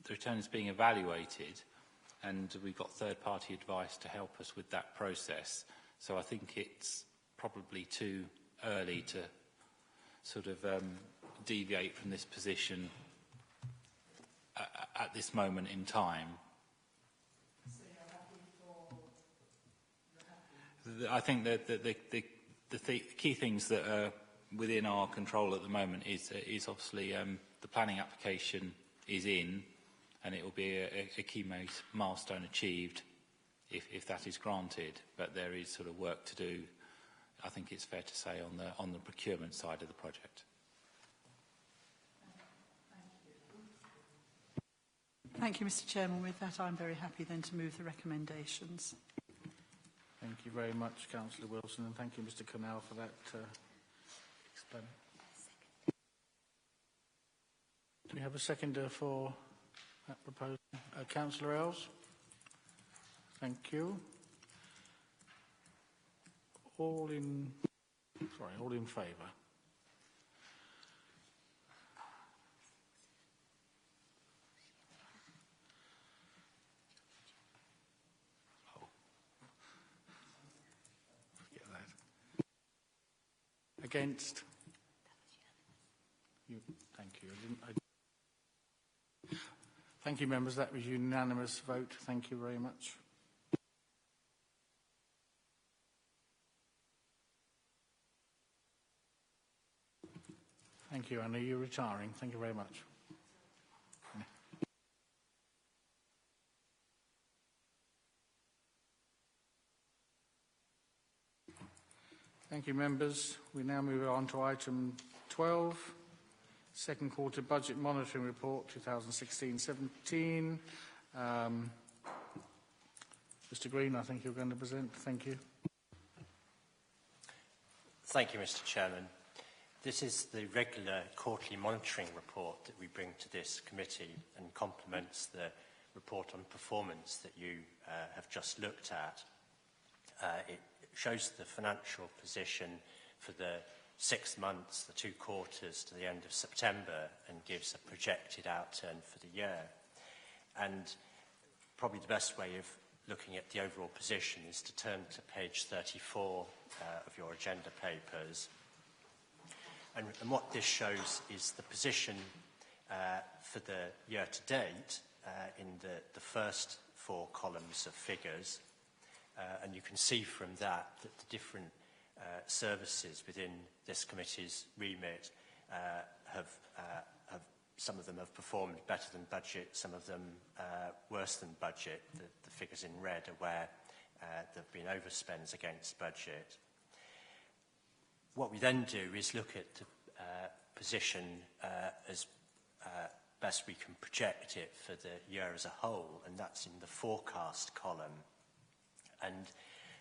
return is being evaluated, and we've got third-party advice to help us with that process. So I think it's probably too early to sort of deviate from this position at this moment in time. I think that the key things that are within our control at the moment is obviously the planning application is in, and it will be a key milestone achieved if that is granted. But there is sort of work to do, I think it's fair to say, on the procurement side of the project. Thank you, Mr Chairman. With that, I'm very happy then to move the recommendations. Thank you very much, Councillor Wilson, and thank you, Mr Cornell, for that explanation. Do we have a seconder for that proposal? Councillor Ells? Thank you. All in favour? Against? Thank you. Thank you, members. That was a unanimous vote. Thank you very much. Thank you, Anna. You're retiring. Thank you very much. Thank you, members. We now move on to item 12, second quarter budget monitoring report 2016-17. Mr Green, I think you're going to present. Thank you. Thank you, Mr Chairman. This is the regular quarterly monitoring report that we bring to this committee and complements the report on performance that you have just looked at. It shows the financial position for the 6 months, the 2 quarters to the end of September, and gives a projected outturn for the year. And probably the best way of looking at the overall position is to turn to page 34 of your agenda papers. And what this shows is the position for the year to date in the first 4 columns of figures. And you can see from that the different services within this committee's remit some of them have performed better than budget, some of them worse than budget. The figures in red are where there have been overspends against budget. What we then do is look at the position as best we can project it for the year as a whole, and that's in the forecast column. And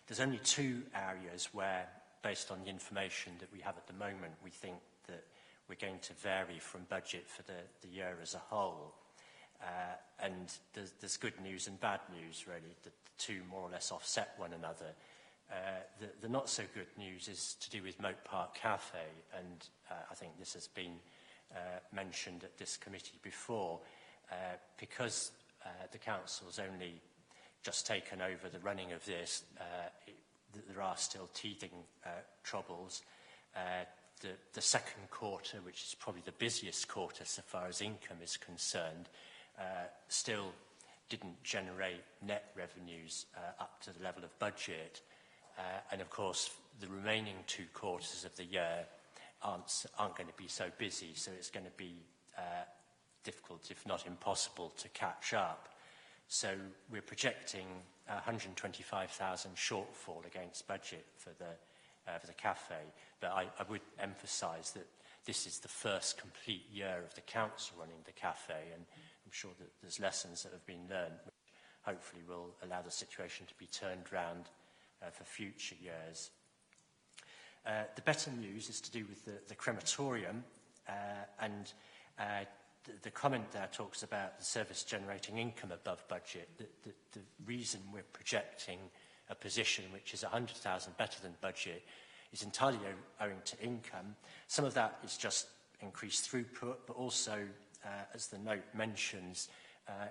there's only 2 areas where, based on the information that we have at the moment, we think that we're going to vary from budget for the year as a whole. And there's good news and bad news, really. The 2 more or less offset one another. The not so good news is to do with Moat Park Cafe, and I think this has been mentioned at this committee before. Because the council's only just taken over the running of this, there are still teething troubles. The second quarter, which is probably the busiest quarter so far as income is concerned, still didn't generate net revenues up to the level of budget. And of course, the remaining 2 quarters of the year aren't going to be so busy, so it's going to be difficult, if not impossible, to catch up. So we're projecting 125,000 shortfall against budget for the cafe, but I would emphasise that this is the first complete year of the council running the cafe, and I'm sure that there's lessons that have been learned, which hopefully will allow the situation to be turned round for future years. The better news is to do with the crematorium, and the comment there talks about the service generating income above budget. The reason we're projecting a position which is 100,000 better than budget is entirely owing to income. Some of that is just increased throughput, but also, as the note mentions,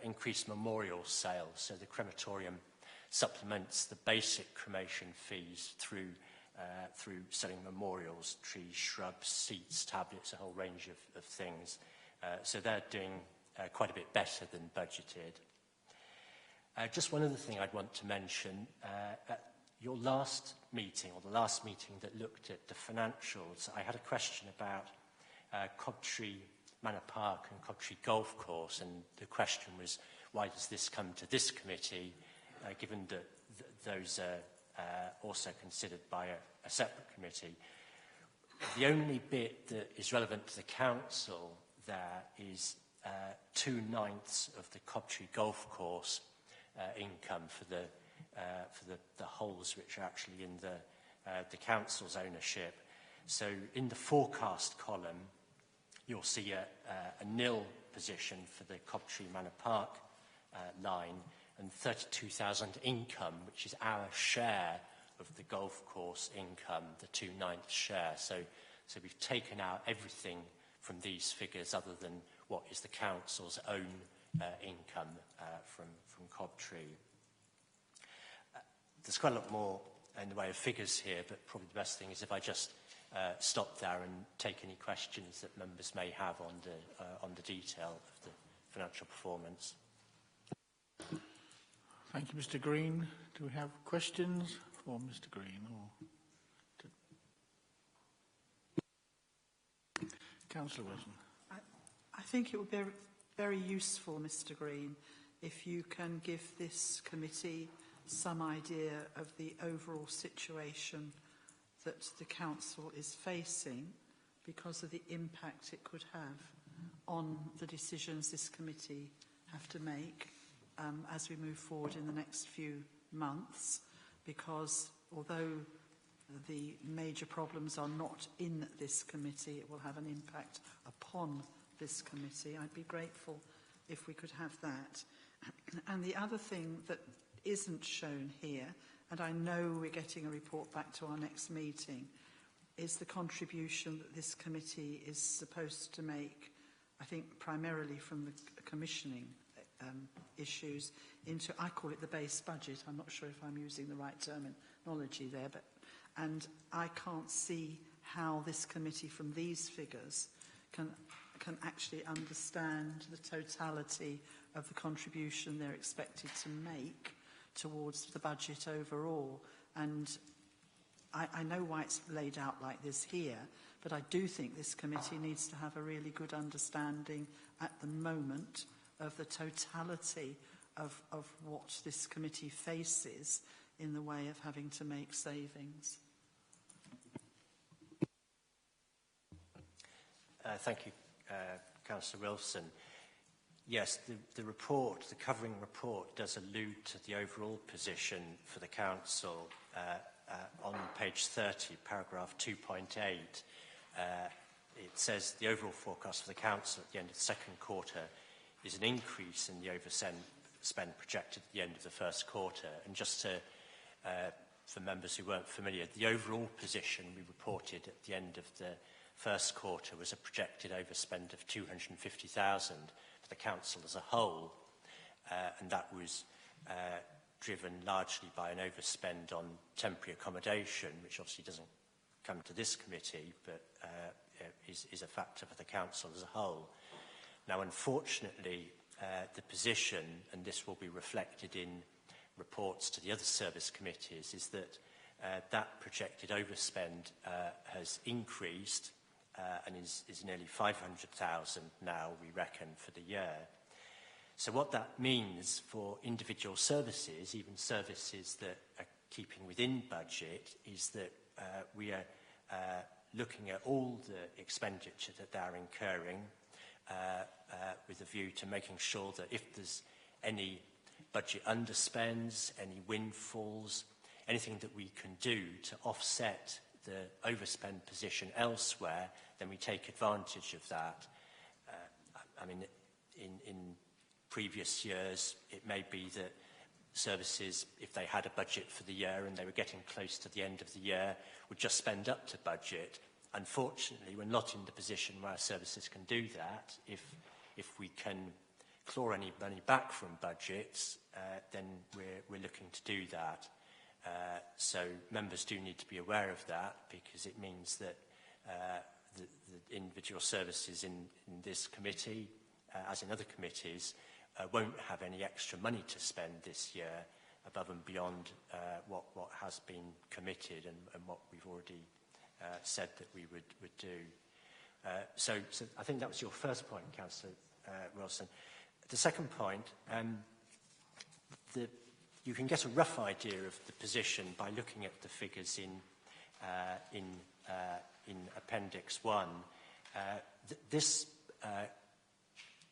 increased memorial sales. So the crematorium supplements the basic cremation fees through selling memorials, trees, shrubs, seats, tablets, a whole range of things. So they're doing quite a bit better than budgeted. Just one other thing I'd want to mention. At your last meeting, or the last meeting that looked at the financials, I had a question about Cobtree Manor Park and Cobtree Golf Course, and the question was, why does this come to this committee, given that those are also considered by a separate committee? The only bit that is relevant to the council there is 2/9 of the Cobtree Golf Course income for the holes which are actually in the council's ownership. So in the forecast column, you'll see a nil position for the Cobtree Manor Park line, and 32,000 income, which is our share of the golf course income, the 2/9 share. So we've taken out everything from these figures other than what is the council's own income from Cobtree. There's quite a lot more in the way of figures here, but probably the best thing is if I just stop there and take any questions that members may have on the detail of the financial performance. Thank you, Mr. Green. Do we have questions for Mr. Green? Councillor Wilson. I think it would be very useful, Mr. Green, if you can give this committee some idea of the overall situation that the council is facing because of the impact it could have on the decisions this committee have to make as we move forward in the next few months, because although the major problems are not in this committee, it will have an impact upon this committee. I'd be grateful if we could have that. And the other thing that isn't shown here, and I know we're getting a report back to our next meeting, is the contribution that this committee is supposed to make, I think primarily from the commissioning issues, into, I call it the base budget. I'm not sure if I'm using the right terminology there, and I can't see how this committee from these figures can actually understand the totality of the contribution they're expected to make towards the budget overall. And I know why it's laid out like this here, but I do think this committee needs to have a really good understanding at the moment of the totality of what this committee faces in the way of having to make savings. Thank you, Councillor Wilson. Yes, the report, the covering report, does allude to the overall position for the Council on page 30, paragraph 2.8. It says the overall forecast for the Council at the end of the second quarter is an increase in the overspend projected at the end of the first quarter. And just to, for members who weren't familiar, the overall position we reported at the end of the first quarter was a projected overspend of 250,000 for the Council as a whole, and that was driven largely by an overspend on temporary accommodation, which obviously doesn't come to this committee, but is a factor for the Council as a whole. Now, unfortunately, the position, and this will be reflected in reports to the other service committees, is that that projected overspend has increased and is nearly 500,000 now, we reckon, for the year. So what that means for individual services, even services that are keeping within budget, is that we are looking at all the expenditure that they're incurring with a view to making sure that if there's any budget underspends, any windfalls, anything that we can do to offset the overspend position elsewhere, then we take advantage of that. I mean, in previous years, it may be that services, if they had a budget for the year and they were getting close to the end of the year, would just spend up to budget. Unfortunately, we're not in the position where our services can do that. If we can claw any money back from budgets, then we're looking to do that. So members do need to be aware of that, because it means that the individual services in this committee, as in other committees, won't have any extra money to spend this year above and beyond what has been committed and what we've already said that we would do. So I think that was your first point, Councillor Wilson. The second point, you can get a rough idea of the position by looking at the figures in Appendix 1. This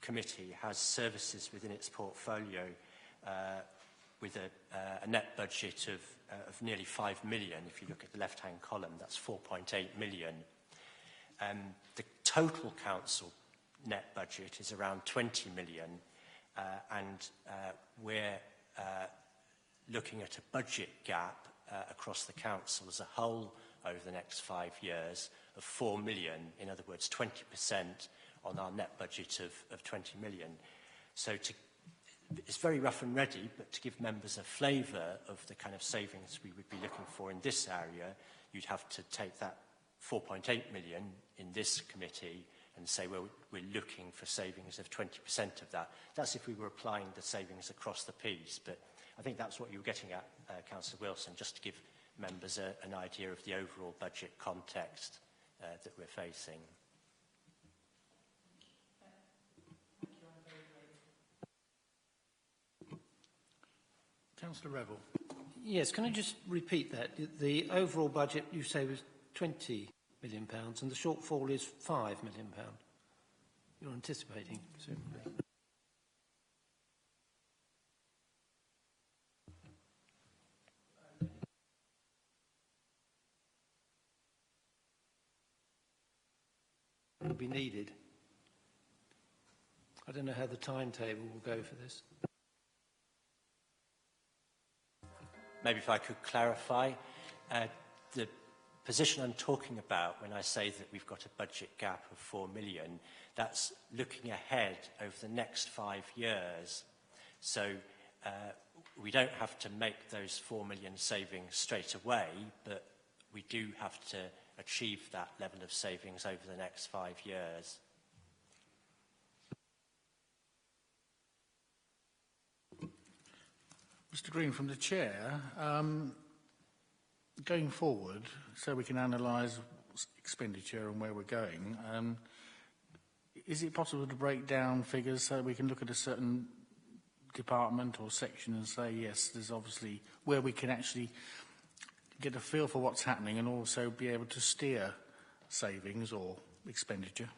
committee has services within its portfolio with a net budget of nearly 5 million. If you look at the left-hand column, that's 4.8 million. The total council net budget is around 20 million, and we're looking at a budget gap across the council as a whole over the next 5 years of 4 million, in other words, 20% on our net budget of 20 million. So it's very rough and ready, but to give members a flavour of the kind of savings we would be looking for in this area, you'd have to take that 4.8 million in this committee and say, well, we're looking for savings of 20% of that. That's if we were applying the savings across the piece, but I think that's what you were getting at, Councillor Wilson, just to give members an idea of the overall budget context that we're facing. Councillor Revel. Yes, can I just repeat that? The overall budget, you say, was £20 million, and the shortfall is £5 million. You're anticipating, presumably. Will be needed. I don't know how the timetable will go for this. maybe if I could clarify, the position I'm talking about when I say that we've got a budget gap of 4 million, that's looking ahead over the next 5 years. So we don't have to make those 4 million savings straight away, but we do have to achieve that level of savings over the next 5 years. Mr Green, from the Chair, going forward, so we can analyse expenditure and where we're going, is it possible to break down figures so we can look at a certain department or section and say, yes, there's obviously where we can actually get a feel for what's happening and also be able to steer savings or expenditure?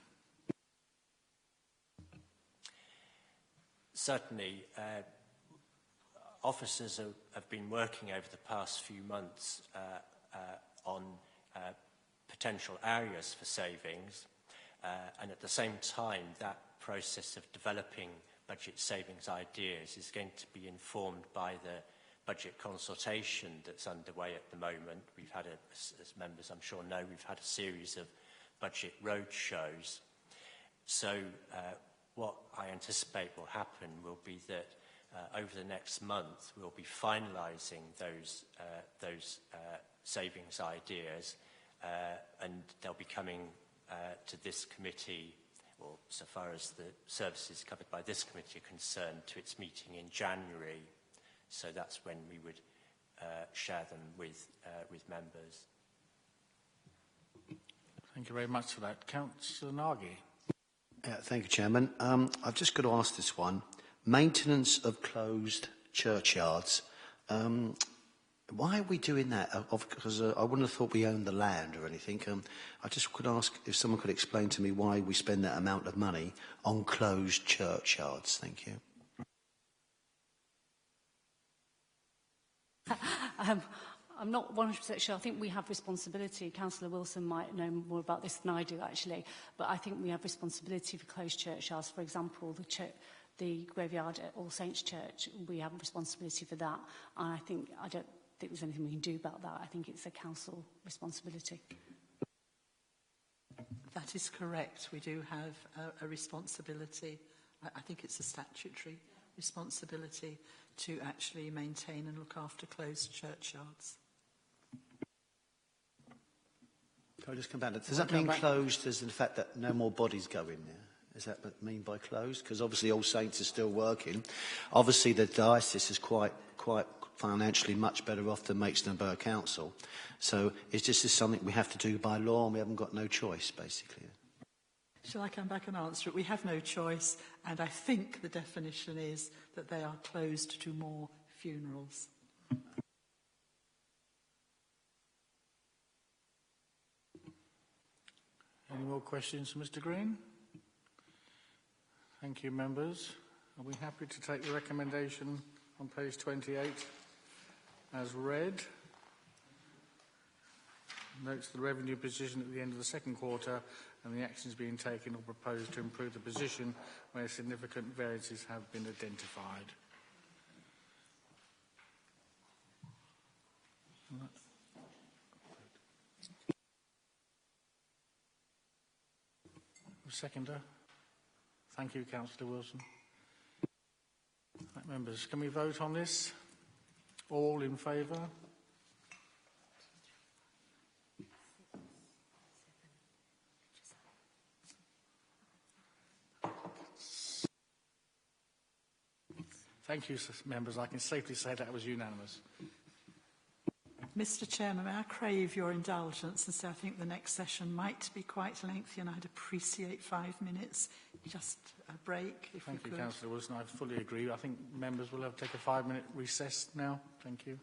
Certainly. Officers have been working over the past few months on potential areas for savings, and at the same time that process of developing budget savings ideas is going to be informed by the budget consultation that's underway at the moment. We've had, as members I'm sure know, we've had a series of budget roadshows. So what I anticipate will happen will be that over the next month we'll be finalising those savings ideas, and they'll be coming to this committee, or so far as the services covered by this committee are concerned, to its meeting in January. So that's when we would share them with members. Thank you very much for that. Councillor Nagy. Thank you, Chairman. I've just got to ask this one. Maintenance of closed churchyards. Why are we doing that? Because I wouldn't have thought we owned the land or anything. I just could ask if someone could explain to me why we spend that amount of money on closed churchyards. Thank you. I'm not 100% sure. I think we have responsibility. Councillor Wilson might know more about this than I do, actually. But I think we have responsibility for closed churchyards. For example, the graveyard at All Saints Church, we have a responsibility for that. And I don't think there's anything we can do about that. I think it's a council responsibility. That is correct. We do have a responsibility. I think it's a statutory responsibility to actually maintain and look after closed churchyards. Can I just come back? Does that mean closed as in the fact that no more bodies go in there? Is that what I mean by closed? Because obviously All Saints are still working. Obviously the diocese is quite financially much better off than Maidstone Borough Council. So is this something we have to do by law and we haven't got no choice, basically? Shall I come back and answer it? We have no choice, and I think the definition is that they are closed to more funerals. Any more questions for Mr Green? Thank you, members. Are we happy to take the recommendation on page 28 as read? Notes the revenue position at the end of the second quarter and the actions being taken or proposed to improve the position where significant variances have been identified. Seconder. Thank you, Councillor Wilson. Right, members, can we vote on this? All in favour? Thank you, members. I can safely say that was unanimous. Mr Chairman, may I crave your indulgence and say I think the next session might be quite lengthy and I'd appreciate 5 minutes, just a break if we could. Thank you, Councillor Wilson. I fully agree. I think members will have to take a 5-minute recess now. Thank you.